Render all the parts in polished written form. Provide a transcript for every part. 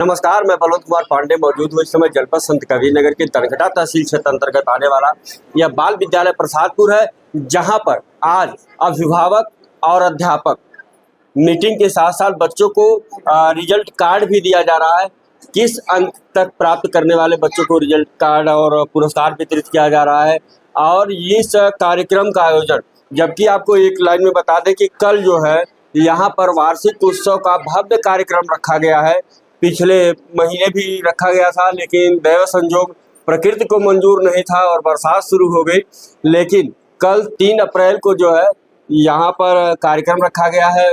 नमस्कार, मैं बलवंत कुमार पांडे मौजूद हूँ इस समय जनपद संत कबीरनगर के तनघटा तहसील क्षेत्र अंतर्गत आने वाला यह बाल विद्यालय प्रसादपुर है, जहाँ पर आज अभिभावक और अध्यापक मीटिंग के साथ साथ बच्चों को रिजल्ट कार्ड भी दिया जा रहा है। किस अंक तक प्राप्त करने वाले बच्चों को रिजल्ट कार्ड और पुरस्कार वितरित किया जा रहा है और इस कार्यक्रम का आयोजन, जबकि आपको एक लाइन में बता दें कि कल जो है यहाँ पर वार्षिक उत्सव का भव्य कार्यक्रम रखा गया है। पिछले महीने भी रखा गया था, लेकिन दैव संजोग प्रकृति को मंजूर नहीं था और बरसात शुरू हो गई। लेकिन कल 3 अप्रैल को जो है यहाँ पर कार्यक्रम रखा गया है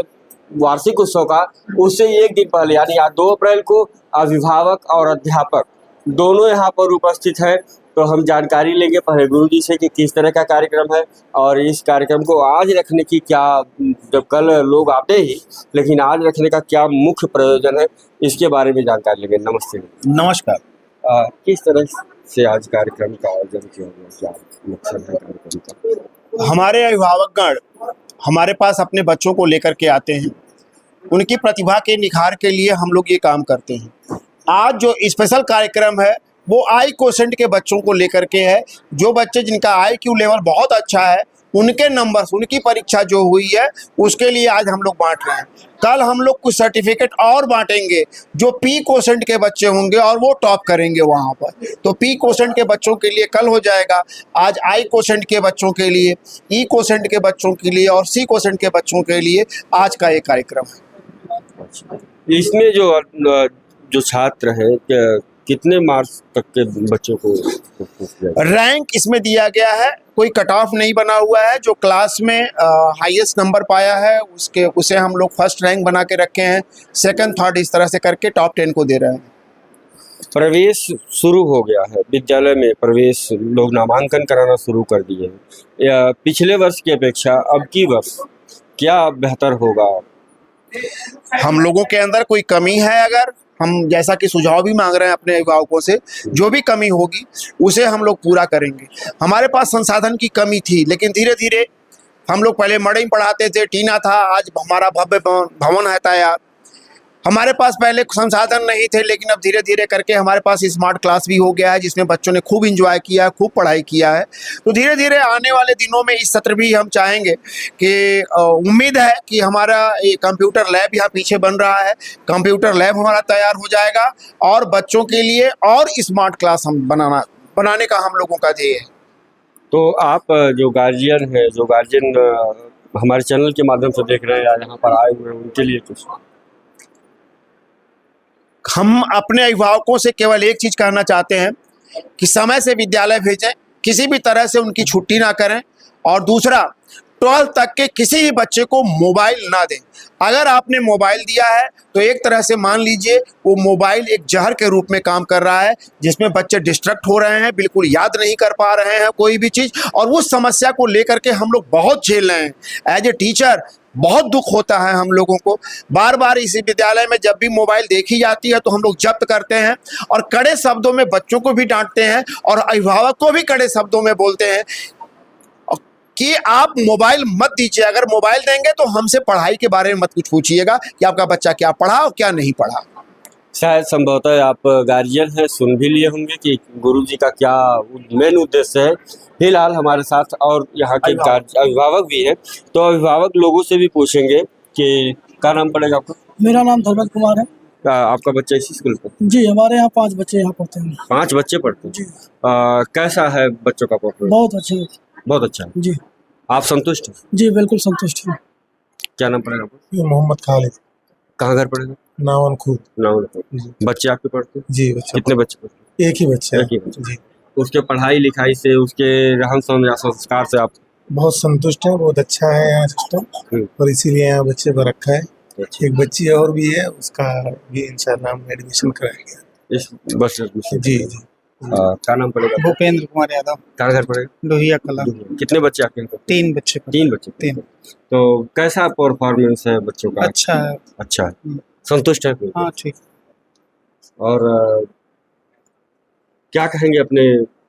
वार्षिक उत्सव का। उससे एक दिन पहले यानी आज 2 अप्रैल को अभिभावक और अध्यापक दोनों यहाँ पर उपस्थित हैं। तो हम जानकारी लेंगे पहले गुरु जी से कि किस तरह का कार्यक्रम है और इस कार्यक्रम को आज रखने की क्या, जब कल लोग आते ही, लेकिन आज रखने का क्या मुख्य प्रयोजन है, इसके बारे में जानकारी लेंगे। नमस्ते। नमस्कार। किस तरह से आज कार्यक्रम का आयोजन किया गया, क्या मकसद है कार्यक्रम का? हमारे अभिभावकगण हमारे पास अपने बच्चों को लेकर के आते हैं, उनकी प्रतिभा के निखार के लिए हम लोग ये काम करते हैं। आज जो स्पेशल कार्यक्रम है वो आई क्वोशेंट के बच्चों को लेकर के है। जो बच्चे जिनका IQ लेवल बहुत अच्छा है, उनके नंबर्स, उनकी परीक्षा जो हुई है उसके लिए आज हम लोग बांट रहे हैं। कल हम लोग कुछ सर्टिफिकेट और बांटेंगे जो P क्वोशेंट के बच्चे होंगे और वो टॉप करेंगे वहाँ पर। तो P क्वोशेंट के बच्चों के लिए कल हो जाएगा, आज I क्वोशेंट के बच्चों के लिए, E क्वोशेंट के बच्चों के लिए और C क्वोशेंट के बच्चों के लिए आज का ये कार्यक्रम है। इसमें जो छात्र हैं कितने मार्क्स तक के बच्चों को रैंक इसमें दिया गया है, कोई कट ऑफ नहीं बना हुआ है। जो क्लास में हाईएस्ट नंबर पाया है उसे हम लोग फर्स्ट रैंक बना के रखे हैं, सेकंड थर्ड इस तरह से करके टॉप 10 को दे रहे हैं। प्रवेश शुरू हो गया है विद्यालय में, प्रवेश लोग नामांकन कराना शुरू कर दिए हैं। पिछले वर्ष की अपेक्षा अब की वर्ष क्या बेहतर होगा? हम लोगों के अंदर कोई कमी है, अगर हम जैसा कि सुझाव भी मांग रहे हैं अपने अभिभावकों से, जो भी कमी होगी उसे हम लोग पूरा करेंगे। हमारे पास संसाधन की कमी थी, लेकिन धीरे धीरे हम लोग पहले मड़ई पढ़ाते थे, टीना था, आज हमारा भव्य भवन है तैयार। हमारे पास पहले संसाधन नहीं थे, लेकिन अब धीरे धीरे करके हमारे पास स्मार्ट क्लास भी हो गया है, जिसमें बच्चों ने खूब एंजॉय किया है, खूब पढ़ाई किया है। तो धीरे धीरे आने वाले दिनों में इस सत्र भी हम चाहेंगे कि उम्मीद है कि हमारा ये कंप्यूटर लैब यहाँ पीछे बन रहा है, कंप्यूटर लैब हमारा तैयार हो जाएगा और बच्चों के लिए और स्मार्ट क्लास हम बनाने का हम लोगों का ध्येय है। तो आप जो गार्जियन है, जो गार्जियन हमारे चैनल के माध्यम से देख रहे हैं, यहाँ पर आए हुए हैं, उनके लिए कुछ हम अपने अभिभावकों से केवल एक चीज़ कहना चाहते हैं कि समय से विद्यालय भेजें, किसी भी तरह से उनकी छुट्टी ना करें। और दूसरा, 12th तक के किसी भी बच्चे को मोबाइल ना दें। अगर आपने मोबाइल दिया है तो एक तरह से मान लीजिए वो मोबाइल एक जहर के रूप में काम कर रहा है, जिसमें बच्चे डिस्ट्रैक्ट हो रहे हैं, बिल्कुल याद नहीं कर पा रहे हैं कोई भी चीज़, और उस समस्या को लेकर के हम लोग बहुत झेल रहे हैं। एज ए टीचर बहुत दुख होता है हम लोगों को। बार बार इसी विद्यालय में जब भी मोबाइल देखी जाती है तो हम लोग जब्त करते हैं और कड़े शब्दों में बच्चों को भी डांटते हैं और अभिभावक को भी कड़े शब्दों में बोलते हैं कि आप मोबाइल मत दीजिए। अगर मोबाइल देंगे तो हमसे पढ़ाई के बारे में मत कुछ पूछिएगा कि आपका बच्चा क्या पढ़ा और क्या नहीं पढ़ा। शायद संभवतः आप गार्जियन हैं, सुन भी लिए होंगे कि गुरुजी का क्या मेन उद्देश्य है। फिलहाल हमारे साथ और यहाँ के अभिभावक भी हैं, तो अभिभावक लोगों से भी पूछेंगे कि क्या नाम पड़ेगा आपका? मेरा नाम धर्मेंद्र कुमार है। आपका बच्चा इसी स्कूल पर? जी, हमारे यहाँ 5 बच्चे यहाँ पढ़ते हैं। 5 बच्चे पढ़ते हैं जी। कैसा है बच्चों का परफॉर्मेंस? बहुत अच्छे। बहुत अच्छा है जी। आप संतुष्ट हैं? जी बिल्कुल संतुष्ट हैं। क्या नाम पड़ेगा आपका? मोहम्मद खालिद। कहाँ घर पड़ेगा? नावन खुद। बच्चे आपके पढ़ते हैं? जी बच्चे। कितने बच्चे पढ़ते हैं? एक ही बच्चा। एक ही बच्चा। जी। उसके पढ़ाई लिखाई से, उसके रहन सहन या संस्कार से आप बहुत संतुष्ट है, बहुत अच्छा है यहाँ सिस्टम, और इसीलिए यहाँ बच्चे को रखा है। एक बच्ची और भी है, उसका भी इंशाल्लाह हम एडमिशन कराएंगे इस बस। जी जी। क्या नाम पड़ेगा? भूपेंद्र कुमार यादव। कहाँ घर पड़ेगा? लोहिया कला। कितने बच्चे आपके यहाँ? 3 बच्चे। 3 बच्चे। 3। तो कैसा परफॉर्मेंस है बच्चों का? अच्छा है। अच्छा है, संतुष्ट है? हाँ ठीक। और क्या कहेंगे अपने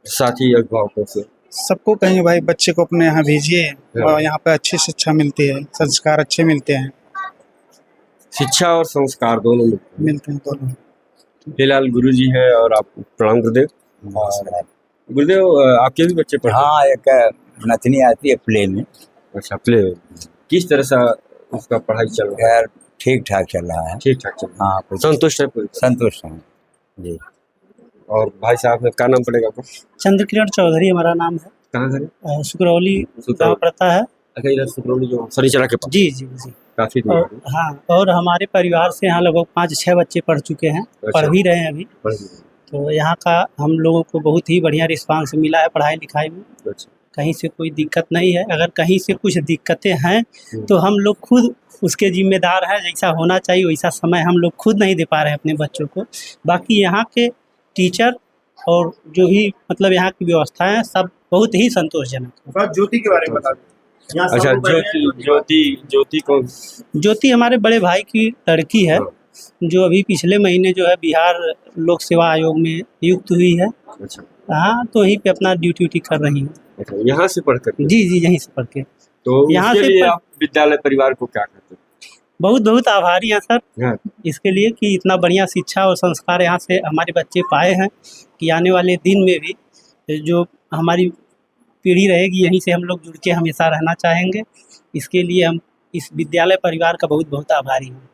साथी अभिभावकों से? सबको कहेंगे भाई बच्चे को अपने यहाँ भेजिए, और यहाँ पे अच्छी शिक्षा मिलती है, संस्कार अच्छे मिलते हैं। शिक्षा और संस्कार दोनों मिलते हैं दोनों। फिलहाल गुरुजी है और आप प्रणाम गुरुदेव। गुरुदेव आपके भी बच्चे पढ़ते हैं? हाँ, एक नथनी आती है प्ले में। अच्छा, प्ले किस तरह से उसका पढ़ाई चल रहा है? यार ठीक ठाक चल रहा है। ठीक ठाक चल रहा है। हाँ, कुछ संतुष्ट है पूरी? संतुष्ट हैं जी। और भाई साहब का नाम पड़ेगा आपको? चंद्रकिरण चौधरी हमारा नाम है। कहाँ घर है? सुकरौली गाँव पड़ता है। अच्छा, इधर सुकरौली जो शनिचरा के पास? जी जी जी। काफी दूर और है। हाँ, और हमारे परिवार से यहाँ लगभग 5-6 बच्चे पढ़ चुके हैं, पढ़ भी रहे हैं अभी। तो यहाँ का हम लोगों को बहुत ही बढ़िया रिस्पांस मिला है पढ़ाई लिखाई में। अच्छा, कहीं से कोई दिक्कत नहीं है। अगर कहीं से कुछ दिक्कतें हैं तो हम लोग खुद उसके जिम्मेदार हैं। जैसा होना चाहिए वैसा समय हम लोग खुद नहीं दे पा रहे हैं अपने बच्चों को। बाकी यहाँ के टीचर और जो भी मतलब यहाँ की व्यवस्था है सब बहुत ही संतोषजनक है। ज्योति के बारे में बता दो। अच्छा, ज्योति कौन? ज्योति हमारे बड़े भाई की लड़की है जो अभी पिछले महीने जो है बिहार लोक सेवा आयोग में नियुक्त हुई है। अच्छा, हाँ, तो यहीं पे अपना ड्यूटी कर रही है। अच्छा, यहाँ से पढ़ कर? जी जी, यहीं से पढ़ के। तो यहाँ उसके से लिए पढ़- आप विद्यालय परिवार को क्या कहते हैं? बहुत बहुत आभारी हैं सर हाँ। इसके लिए कि इतना बढ़िया शिक्षा और संस्कार यहाँ से हमारे बच्चे पाए हैं कि आने वाले दिन में भी जो हमारी पीढ़ी रहेगी यहीं से हम लोग जुड़ के हमेशा रहना चाहेंगे। इसके लिए हम इस विद्यालय परिवार का बहुत बहुत आभारी हैं।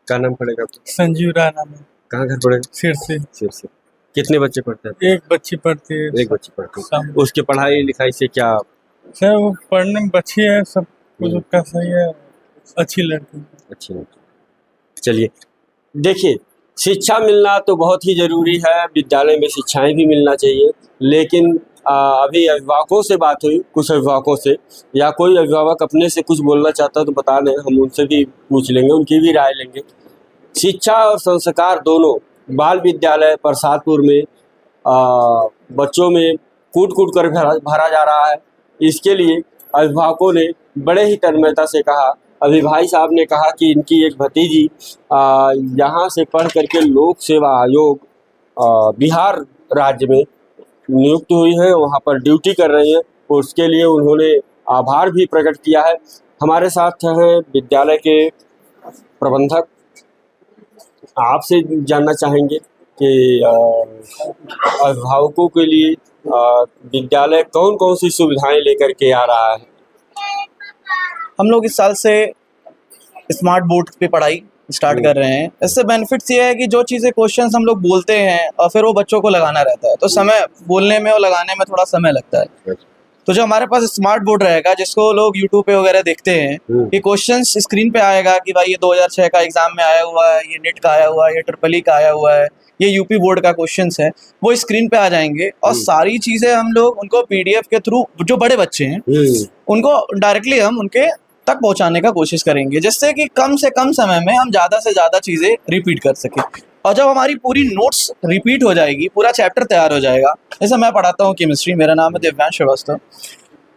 क्या नाम पड़ेगा आपको? संजीव राय नाम है। कहाँ घर पड़ेगा? सिर से सिर से। कितने बच्चे पढ़ते हैं? एक बच्ची पढ़ती है। एक बच्चे पढ़ते हैं। उसके पढ़ाई लिखाई से क्या? सर वो पढ़ने में अच्छी है, सब कुछ उसका सही है, अच्छी लड़की। अच्छी नहीं। चलिए, देखिए, शिक्षा मिलना तो बहुत ही ज़रूरी है। विद्यालय में शिक्षाएं भी मिलना चाहिए, लेकिन अभी अभिभावकों से बात हुई, कुछ अभिभावकों से, या कोई अभिभावक अपने से कुछ बोलना चाहता है तो बता दें, हम उनसे भी पूछ लेंगे, उनकी भी राय लेंगे। शिक्षा और संस्कार दोनों बाल विद्यालय प्रसादपुर में बच्चों में कूट कूट कर भरा जा रहा है। इसके लिए अभिभावकों ने बड़े ही तन्मयता से कहा। अभी भाई साहब ने कहा कि इनकी एक भतीजी यहाँ से पढ़ करके लोक सेवा आयोग बिहार राज्य में नियुक्त हुई है, वहाँ पर ड्यूटी कर रही है, और उसके लिए उन्होंने आभार भी प्रकट किया है। हमारे साथ हैं विद्यालय के प्रबंधक। आपसे जानना चाहेंगे कि अभिभावकों के लिए विद्यालय कौन कौन सी सुविधाएं लेकर के आ रहा है? हम लोग इस साल से स्मार्ट बोर्ड पे पढ़ाई स्टार्ट कर रहे हैं। इससे बेनिफिट्स ये है कि जो चीज़ें क्वेश्चंस हम लोग बोलते हैं और फिर वो बच्चों को लगाना रहता है, तो समय बोलने में और लगाने में थोड़ा समय लगता है। तो जो हमारे पास स्मार्ट बोर्ड रहेगा, जिसको लोग यूट्यूब पे वगैरह देखते हैं, ये क्वेश्चंस स्क्रीन पे आएगा कि भाई ये 2006 का एग्जाम में आया हुआ है, ये नेट का आया हुआ है, ये ट्रिपल का आया हुआ है, ये यूपी बोर्ड का क्वेश्चंस है, वो स्क्रीन पे आ जाएंगे। और सारी चीज़ें हम लोग उनको PDF के थ्रू, जो बड़े बच्चे हैं उनको डायरेक्टली हम उनके तक पहुंचाने का कोशिश करेंगे, जिससे कि कम से कम समय में हम ज़्यादा से ज़्यादा चीज़ें रिपीट कर सकें। और जब हमारी पूरी नोट्स रिपीट हो जाएगी, पूरा चैप्टर तैयार हो जाएगा। जैसे मैं पढ़ाता हूँ केमिस्ट्री, मेरा नाम है दिव्यांश श्रीवास्तव,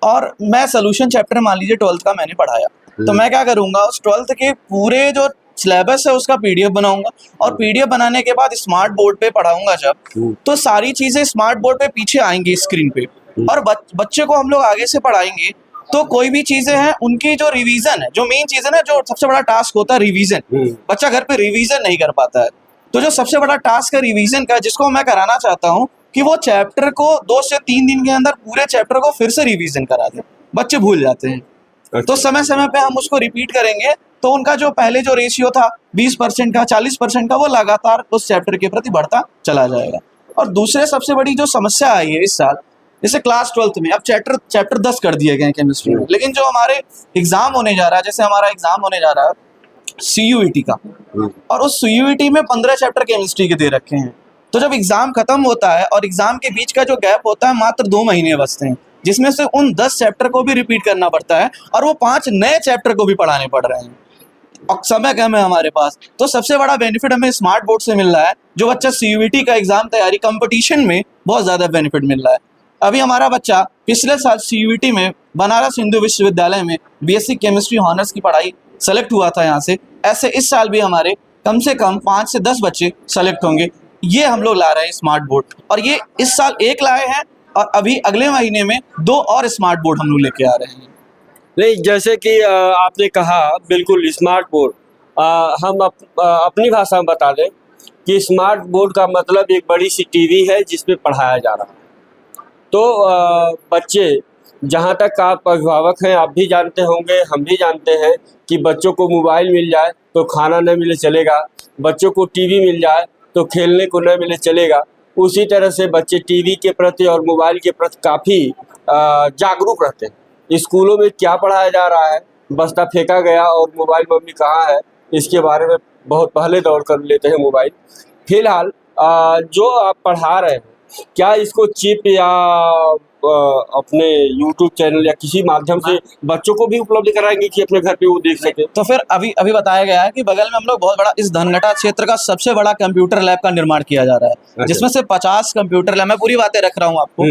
और मैं सोल्यूशन चैप्टर मान लीजिए 12th का मैंने पढ़ाया, तो मैं क्या करूँगा, उस 12th के पूरे जो सिलेबस है उसका PDF बनाऊंगा, और PDF बनाने के बाद स्मार्ट बोर्ड पे पढ़ाऊंगा जब, तो सारी चीज़ें स्मार्ट बोर्ड पे पीछे आएंगी स्क्रीन पे। और बच्चे को हम लोग आगे से पढ़ाएंगे तो कोई भी चीज़ें हैं उनकी जो रिवीजन है, जो मेन चीज़ है ना, जो सबसे बड़ा टास्क होता है रिवीजन, बच्चा घर पे रिवीजन नहीं कर पाता है। तो जो सबसे बड़ा टास्क है रिवीजन का, जिसको मैं कराना चाहता हूँ कि वो चैप्टर को 2 से 3 दिन के अंदर पूरे चैप्टर को फिर से रिवीजन करा दें। बच्चे भूल जाते हैं, तो समय समय पे हम उसको रिपीट करेंगे, तो उनका जो पहले जो रेशियो था 20% का, 40% का, वो लगातार उस चैप्टर के प्रति बढ़ता चला जाएगा। और दूसरे सबसे बड़ी जो समस्या आई है इस साल, जैसे क्लास 12th में अब चैप्टर 10 कर दिए गए हैं केमिस्ट्री में, लेकिन जो हमारे एग्जाम होने जा रहा है, जैसे हमारा एग्जाम होने जा रहा है CUET का, और उस CUET में 15 चैप्टर केमिस्ट्री के दे रखे हैं। तो जब एग्जाम खत्म होता है और एग्जाम के बीच का जो गैप होता है, मात्र 2 महीने बचते हैं, जिसमें से उन 10 चैप्टर को भी रिपीट करना पड़ता है, और वो 5 नए चैप्टर को भी पढ़ाने पड़ रहे हैं, और समय कम है हमारे पास। तो सबसे बड़ा बेनिफिट हमें स्मार्ट बोर्ड से मिल रहा है। जो बच्चा CUET का एग्जाम तैयारी कंपटीशन में, बहुत ज़्यादा बेनिफिट मिल रहा है। अभी हमारा बच्चा पिछले साल CUET में बनारस हिंदू विश्वविद्यालय में BSc केमिस्ट्री ऑनर्स की पढ़ाई सेलेक्ट हुआ था यहाँ से। ऐसे इस साल भी हमारे कम से कम 5 से 10 बच्चे सेलेक्ट होंगे। ये हम लोग ला रहे हैं स्मार्ट बोर्ड, और ये इस साल 1 लाए हैं, और अभी अगले महीने में 2 और स्मार्ट बोर्ड हम लोग लेके आ रहे हैं। नहीं, जैसे कि आपने कहा, बिल्कुल स्मार्ट बोर्ड, हम अपनी भाषा में बता दें कि स्मार्ट बोर्ड का मतलब एक बड़ी सी टीवी है जिसपे पढ़ाया जा रहा है। तो बच्चे, जहाँ तक आप अभिभावक हैं, आप भी जानते होंगे, हम भी जानते हैं कि बच्चों को मोबाइल मिल जाए तो खाना न मिले चलेगा, बच्चों को टीवी मिल जाए तो खेलने को न मिले चलेगा। उसी तरह से बच्चे टीवी के प्रति और मोबाइल के प्रति काफ़ी जागरूक रहते हैं। स्कूलों में क्या पढ़ाया जा रहा है, बस्ता फेंका गया और मोबाइल मम्मी कहाँ है, इसके बारे में बहुत पहले दौड़ कर लेते हैं मोबाइल। फिलहाल जो आप पढ़ा रहे हैं, क्या इसको चिप या अपने YouTube चैनल या किसी माध्यम से बच्चों को भी उपलब्ध कराएंगे कि अपने घर पे वो देख सके? तो फिर अभी अभी बताया गया है कि बगल में हम लोग बहुत बड़ा इस धनघटा क्षेत्र का सबसे बड़ा कंप्यूटर लैब का निर्माण किया जा रहा है, जिसमें से 50 कंप्यूटर लैब, मैं पूरी बातें रख रहा हूँ आपको,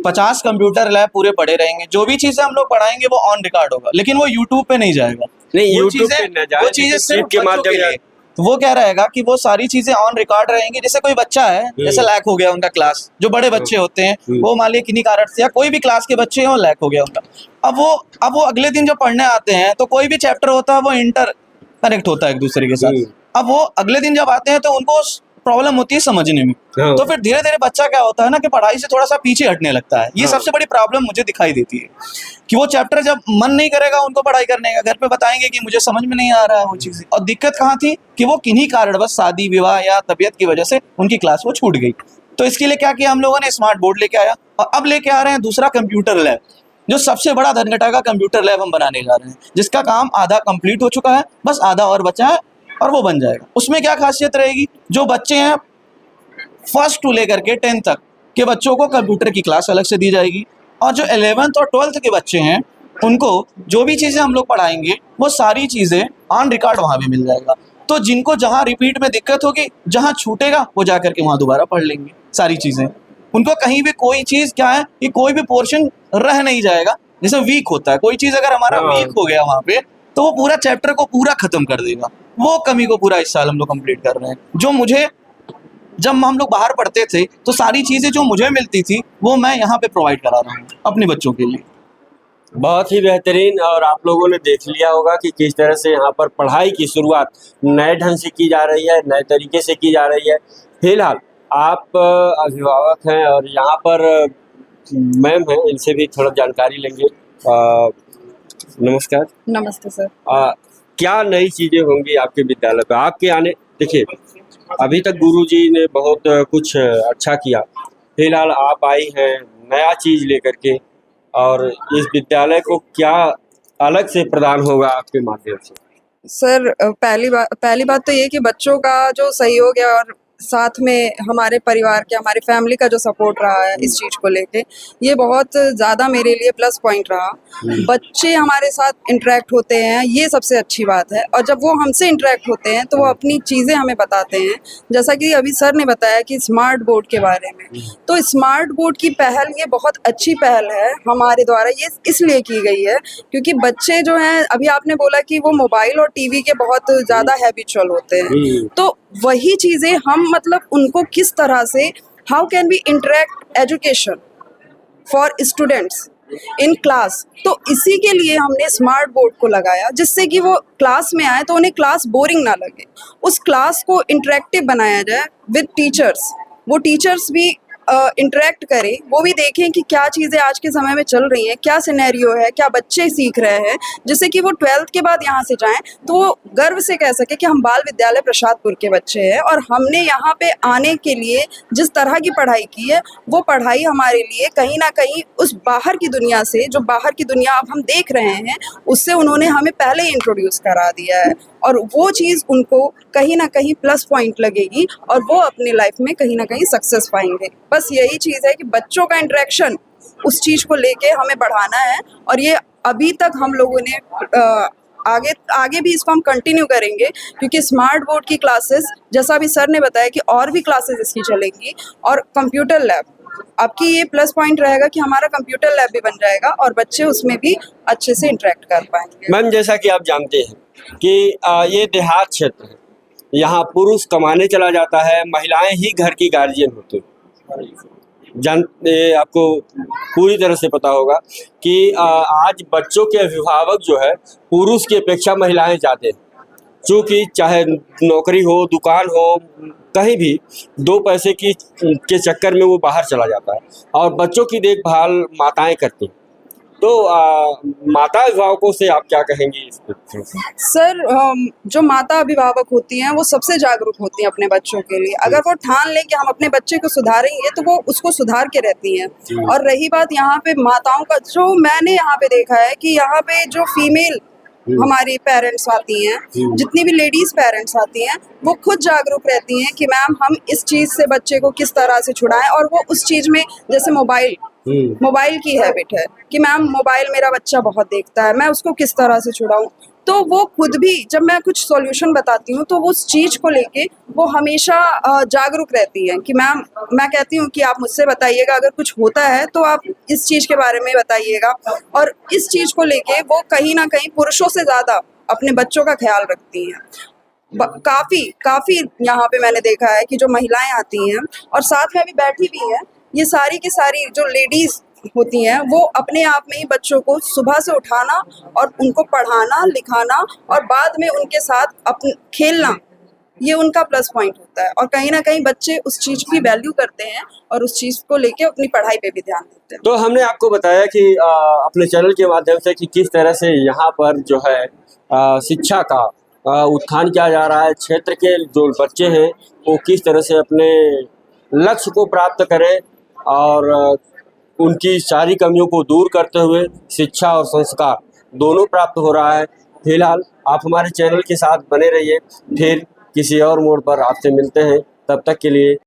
50 कंप्यूटर लैब पूरे पड़े रहेंगे। जो भी चीजें हम लोग पढ़ाएंगे वो ऑन रिकॉर्ड होगा, लेकिन वो यूट्यूब पे नहीं जाएगा। नहीं, वो YouTube पे न जाए, वो चीजें सिर्फ के बच्चों माध्यम के से। लिए। तो वो क्या रहेगा कि वो सारी चीजें ऑन रिकॉर्ड रहेंगी। जैसे कोई बच्चा है, जैसे लैक हो गया उनका क्लास, जो बड़े बच्चे होते हैं वो मान लिया किन्हीं कारण से, या कोई भी क्लास के बच्चे हो लैक हो गया उनका, अब वो अगले दिन जब पढ़ने आते हैं तो कोई भी चैप्टर होता है वो इंटर कनेक्ट होता है एक दूसरे के साथ। अब वो अगले दिन जब आते हैं तो उनको प्रॉब्लम होती है समझने में। तो फिर धीरे धीरे बच्चा क्या होता है ना कि पढ़ाई से थोड़ा सा पीछे हटने लगता है। ये सबसे बड़ी प्रॉब्लम मुझे दिखाई देती है कि वो चैप्टर जब मन नहीं करेगा उनको पढ़ाई करने का, घर पे बताएंगे कि मुझे समझ में नहीं आ रहा है वो चीजें। और दिक्कत कहाँ थी कि वो किन्हीं कारणवश, शादी विवाह या तबीयत की वजह से उनकी क्लास वो छूट गई। तो इसके लिए क्या किया हम लोगों ने, स्मार्ट बोर्ड लेके आया, और अब लेके आ रहे हैं दूसरा कंप्यूटर लैब, जो सबसे बड़ा धनघटा का कंप्यूटर लैब हम बनाने जा रहे हैं, जिसका काम आधा कंप्लीट हो चुका है, बस आधा और बचा है और वो बन जाएगा। उसमें क्या खासियत रहेगी, जो बच्चे हैं फर्स्ट टू लेकर के 10th तक के बच्चों को कंप्यूटर की क्लास अलग से दी जाएगी, और जो 11th और 12th के बच्चे हैं उनको जो भी चीज़ें हम लोग पढ़ाएंगे वो सारी चीज़ें ऑन रिकॉर्ड वहाँ भी मिल जाएगा। तो जिनको जहाँ रिपीट में दिक्कत होगी, जहाँ छूटेगा वो जा करके वहाँ दोबारा पढ़ लेंगे सारी चीज़ें। उनको कहीं भी कोई चीज़ क्या है कि कोई भी पोर्शन रह नहीं जाएगा। जैसे वीक होता है, कोई चीज़ अगर हमारा वीक हो गया वहाँ पे, तो वो पूरा चैप्टर को पूरा खत्म कर देगा। वो कमी को पूरा इस साल हम लोग कंप्लीट कर रहे हैं। जो मुझे, जब हम लोग बाहर पढ़ते थे तो सारी चीज़ें जो मुझे मिलती थी वो मैं यहाँ पे प्रोवाइड करा रहा हूँ अपने बच्चों के लिए। बहुत ही बेहतरीन। और आप लोगों ने देख लिया होगा कि किस तरह से यहाँ पर पढ़ाई की शुरुआत नए ढंग से की जा रही है, नए तरीके से की जा रही है। फिलहाल आप अभिभावक हैं और यहाँ पर मैम हैं, इनसे भी थोड़ा जानकारी लेंगे। नमस्कार। नमस्ते सर। क्या नई चीज़ें होंगी आपके विद्यालय पर आपके आने? देखिए, अभी तक गुरुजी ने बहुत कुछ अच्छा किया, फिलहाल आप आई हैं नया चीज़ लेकर के, और इस विद्यालय को क्या अलग से प्रदान होगा आपके माध्यम से? सर पहली बात तो ये कि बच्चों का जो सहयोग है और साथ में हमारे परिवार के, हमारे फैमिली का जो सपोर्ट रहा है इस चीज़ को लेके, ये बहुत ज़्यादा मेरे लिए प्लस पॉइंट रहा। बच्चे हमारे साथ इंटरेक्ट होते हैं, ये सबसे अच्छी बात है। और जब वो हमसे इंटरेक्ट होते हैं तो वो अपनी चीज़ें हमें बताते हैं। जैसा कि अभी सर ने बताया कि स्मार्ट बोर्ड के बारे में, तो स्मार्ट बोर्ड की पहल ये बहुत अच्छी पहल है हमारे द्वारा, ये इसलिए की गई है क्योंकि बच्चे जो हैं, अभी आपने बोला कि वो मोबाइल और टीवी के बहुत ज़्यादा हैबिचुअल होते हैं, तो वही चीज़ें हम मतलब उनको किस तरह से, how can we interact education for students in class, तो इसी के लिए हमने स्मार्ट बोर्ड को लगाया, जिससे कि वो क्लास में आए तो उन्हें क्लास बोरिंग ना लगे। उस क्लास को इंटरेक्टिव बनाया जाए विद टीचर्स, वो टीचर्स भी इंटरेक्ट करें, वो भी देखें कि क्या चीज़ें आज के समय में चल रही हैं, क्या सिनेरियो है, क्या बच्चे सीख रहे हैं, जिससे कि वो 12th के बाद यहाँ से जाएं तो वो गर्व से कह सके कि हम बाल विद्यालय प्रसादपुर के बच्चे हैं और हमने यहाँ पे आने के लिए जिस तरह की पढ़ाई की है, वो पढ़ाई हमारे लिए कहीं ना कहीं उस बाहर की दुनिया से, जो बाहर की दुनिया अब हम देख रहे हैं, उससे उन्होंने हमें पहले ही इंट्रोड्यूस करा दिया है, और वो चीज़ उनको कहीं ना कहीं प्लस पॉइंट लगेगी और वो अपनी लाइफ में कहीं ना कहीं सक्सेस पाएंगे। बस यही चीज़ है कि बच्चों का इंटरेक्शन उस चीज़ को लेके हमें बढ़ाना है, और ये अभी तक हम लोगों ने आगे भी इसको हम कंटिन्यू करेंगे, क्योंकि स्मार्ट बोर्ड की क्लासेस, जैसा अभी सर ने बताया कि और भी क्लासेस इसकी चलेंगी, और कंप्यूटर लैब, आपकी ये प्लस पॉइंट रहेगा कि हमारा कंप्यूटर लैब भी बन जाएगा और बच्चे उसमें भी अच्छे से इंटरेक्ट कर पाएंगे। मैम, जैसा कि आप जानते हैं कि ये देहात क्षेत्र है, यहाँ पुरुष कमाने चला जाता है, महिलाएं ही घर की गार्जियन होती हैं। आपको पूरी तरह से पता होगा कि आज बच्चों के अभिभावक जो है पुरुष की अपेक्षा महिलाएं चाहते हैं। चूँकि चाहे नौकरी हो, दुकान हो, कहीं भी 2 पैसे के चक्कर में वो बाहर चला जाता है और बच्चों की देखभाल माताएं करती हैं। तो माता अभिभावकों से आप क्या कहेंगी इस पे? सर जो माता अभिभावक होती हैं वो सबसे जागरूक होती हैं अपने बच्चों के लिए। अगर वो ठान लें कि हम अपने बच्चे को सुधारेंगे तो वो उसको सुधार के रहती हैं। और रही बात यहाँ पे माताओं का, जो मैंने यहाँ पे देखा है कि यहाँ पे जो फीमेल हमारी पेरेंट्स आती हैं, जितनी भी लेडीज पेरेंट्स आती हैं, वो खुद जागरूक रहती हैं कि मैम हम इस चीज़ से बच्चे को किस तरह से छुड़ाएं। और वो उस चीज़ में, जैसे मोबाइल की हैबिट है कि मैम मोबाइल मेरा बच्चा बहुत देखता है, मैं उसको किस तरह से छुड़ाऊं। तो वो खुद भी, जब मैं कुछ सॉल्यूशन बताती हूँ तो वो उस चीज़ को लेके वो हमेशा जागरूक रहती हैं कि मैम, मैं कहती हूँ कि आप मुझसे बताइएगा, अगर कुछ होता है तो आप इस चीज़ के बारे में बताइएगा। और इस चीज़ को लेके वो कहीं ना कहीं पुरुषों से ज़्यादा अपने बच्चों का ख्याल रखती हैं। काफ़ी यहाँ पे मैंने देखा है कि जो महिलाएं आती हैं और साथ में अभी बैठी भी हैं, ये सारी की सारी जो लेडीज़ होती हैं, वो अपने आप में ही बच्चों को सुबह से उठाना और उनको पढ़ाना, लिखाना और बाद में उनके साथ खेलना, ये उनका प्लस पॉइंट होता है। और कहीं ना कहीं बच्चे उस चीज़ की वैल्यू करते हैं और उस चीज़ को लेके अपनी पढ़ाई पे भी ध्यान देते हैं। तो हमने आपको बताया कि अपने चैनल के माध्यम से कि किस तरह से यहाँ पर जो है शिक्षा का उत्थान किया जा रहा है। क्षेत्र के जो बच्चे हैं वो किस तरह से अपने लक्ष्य को प्राप्त करें और उनकी सारी कमियों को दूर करते हुए शिक्षा और संस्कार दोनों प्राप्त हो रहा है। फिलहाल आप हमारे चैनल के साथ बने रहिए, फिर किसी और मोड़ पर आपसे मिलते हैं। तब तक के लिए